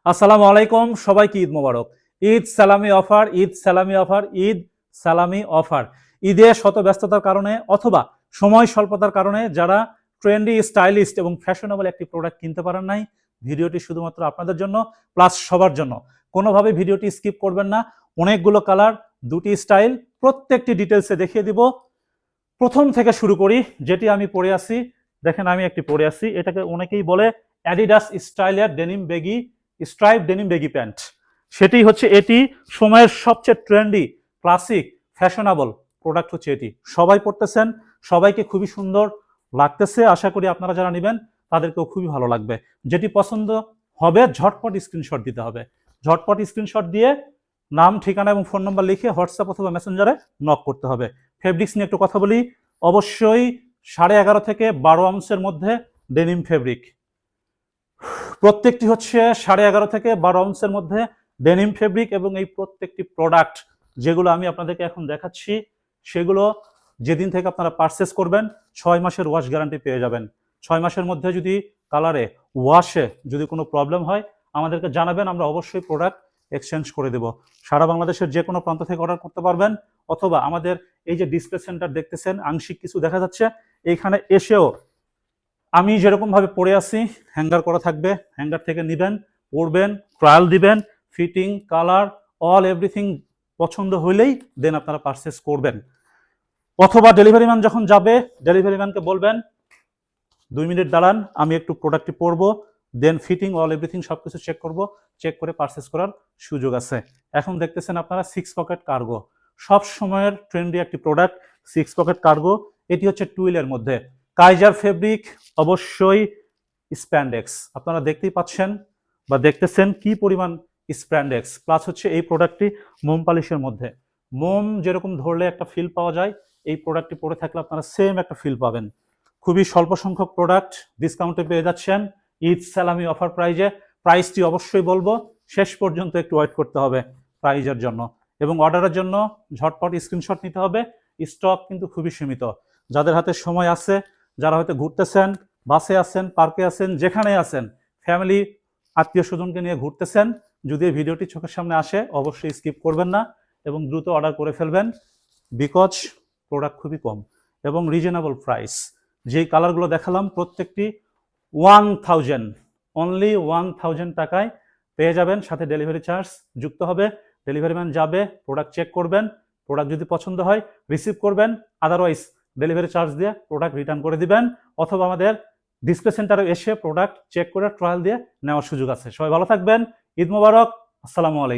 আসসালামু আলাইকুম, সবাইকে ঈদ মোবারক। ঈদ সালামি অফার, ঈদ সালামি অফার, ঈদ সালামি অফার। ঈদে শত ব্যস্ততার কারণে অথবা সময় স্বল্পতার কারণে যারা ট্রেন্ডি, স্টাইলিস্ট এবং ফ্যাশনেবল একটি প্রোডাক্ট কিনতে পারেন নাই, ভিডিওটি শুধুমাত্র আপনাদের জন্য, প্লাস সবার জন্য। কোনোভাবে ভিডিওটি স্কিপ করবেন না। অনেকগুলো কালার, দুটি স্টাইল, প্রত্যেকটি ডিটেলসে দেখিয়ে দিব। প্রথম থেকে শুরু করি, যেটি আমি পরে আছি। দেখেন, আমি একটি পরে আছি, এটাকে অনেকেই বলে অ্যাডিডাস স্টাইলের denim baggy, stripe denim baggy pant. সেটি হচ্ছে এটি সময়ের সবচেয়ে ট্রেন্ডি, ক্লাসিক, ফ্যাশনেবল প্রোডাক্ট হচ্ছে এটি। সবাই পড়তেছেন, সবাইকে খুবই সুন্দর লাগতেছে। আশা করি আপনারা যারা নেবেন তাদেরকেও খুবই ভালো লাগবে। যেটি পছন্দ হবে ঝটপট স্ক্রিনশট দিতে হবে। ঝটপট স্ক্রিনশট দিয়ে নাম, ঠিকানা এবং ফোন নাম্বার লিখে হোয়াটসঅ্যাপ অথবা মেসেঞ্জারে নক করতে হবে। ফেব্রিক্স নিয়ে একটু কথা বলি। অবশ্যই 11.5 থেকে 12 আউন্সের মধ্যে ডেনিম ফেব্রিক। প্রত্যেকটি হচ্ছে 11.5 থেকে 12 আউন্সের মধ্যে ডেনিম ফেব্রিক, এবং এই প্রত্যেকটি প্রোডাক্ট যেগুলো আমি আপনাদেরকে এখন দেখাচ্ছি, সেগুলো যেদিন থেকে আপনারা পারচেস করবেন 6 মাসের ওয়াশ গ্যারান্টি পেয়ে যাবেন। 6 মাসের মধ্যে যদি কালারে, ওয়াশে যদি কোনো প্রবলেম হয় আমাদেরকে জানাবেন, আমরা অবশ্যই প্রোডাক্ট এক্সচেঞ্জ করে দেব। সারা বাংলাদেশের যে কোনো প্রান্ত থেকে অর্ডার করতে পারবেন, অথবা আমাদের এই যে ডিসপ্লে সেন্টার দেখতেছেন, আংশিক কিছু দেখা যাচ্ছে, এইখানে এসেও আমি যেরকম ভাবে পরে আছি হ্যাঙ্গার করা থাকবে, হ্যাঙ্গার থেকে নেবেন, পরবেন, ট্রায়াল দিবেন, ফিটিং, কালার, অল এভরিথিং পছন্দ হইলেই দেন আপনারা পারচেস করবেন। অথবা ডেলিভারি ম্যান যখন যাবে, ডেলিভারি ম্যানকে বলবেন 2 মিনিট দাঁড়ান, আমি একটু প্রোডাক্টটি পরবো, দেন ফিটিং, অল এভরিথিং সবকিছু চেক করব, চেক করে পারচেস করার সুযোগ আছে। এখন দেখতেছেন আপনারা 6 পকেট কার্গো, সব সময়ের ট্রেন্ডি একটি প্রোডাক্ট। 6 পকেট কার্গো, এটি হচ্ছে টুইলের মধ্যে কাইজার ফেব্রিক, অবশ্যই স্প্যান্ডেক্স। আপনারা দেখতেই পাচ্ছেন বা দেখতেছেন কি পরিমাণ স্প্যান্ডেক্স, প্লাস হচ্ছে এই প্রোডাক্টটি মোম পালিশের মধ্যে। মোম যেরকম ধরলে একটা ফিল পাওয়া যায়, এই প্রোডাক্টটি পরে থাকলে আপনারা সেম একটা ফিল পাবেন। খুবই স্বল্প সংখ্যক প্রোডাক্ট ডিসকাউন্টে পেয়ে যাচ্ছেন ঈদ সালামি অফার প্রাইজে। প্রাইসটি অবশ্যই বলবো, শেষ পর্যন্ত একটু ওয়েট করতে হবে প্রাইজের জন্য, এবং অর্ডারের জন্য ঝটপট স্ক্রিনশট নিতে হবে। স্টক কিন্তু খুবই সীমিত। যাদের হাতে সময় আছে, যারা হয়তো ঘুরতেছেন, বাসে আছেন, পার্কে আছেন, যেখানে আছেন, ফ্যামিলি, আত্মীয় স্বজনকে নিয়ে ঘুরতেছেন, যদি এই ভিডিওটি চোখের সামনে আসে অবশ্যই স্কিপ করবেন না এবং দ্রুত অর্ডার করে ফেলবেন, বিকজ প্রোডাক্ট খুবই কম এবং রিজনেবল প্রাইস। যেই কালারগুলো দেখালাম প্রত্যেকটি 1000, অনলি 1000 টাকায় পেয়ে যাবেন, সাথে ডেলিভারি চার্জ যুক্ত হবে। ডেলিভারি ম্যান যাবে, প্রোডাক্ট চেক করবেন, প্রোডাক্ট যদি পছন্দ হয় রিসিভ করবেন, আদারওয়াইজ ডেলিভারি চার্জ দিয়ে প্রোডাক্ট রিটার্ন করে দিবেন, অথবা আমাদের ডিসপ্লে সেন্টারে এসে প্রোডাক্ট চেক করে ট্রায়াল দিয়ে নেওয়ার সুযোগ আছে। সবাই ভালো থাকবেন, ঈদ মোবারক, আসসালামু আলাইকুম।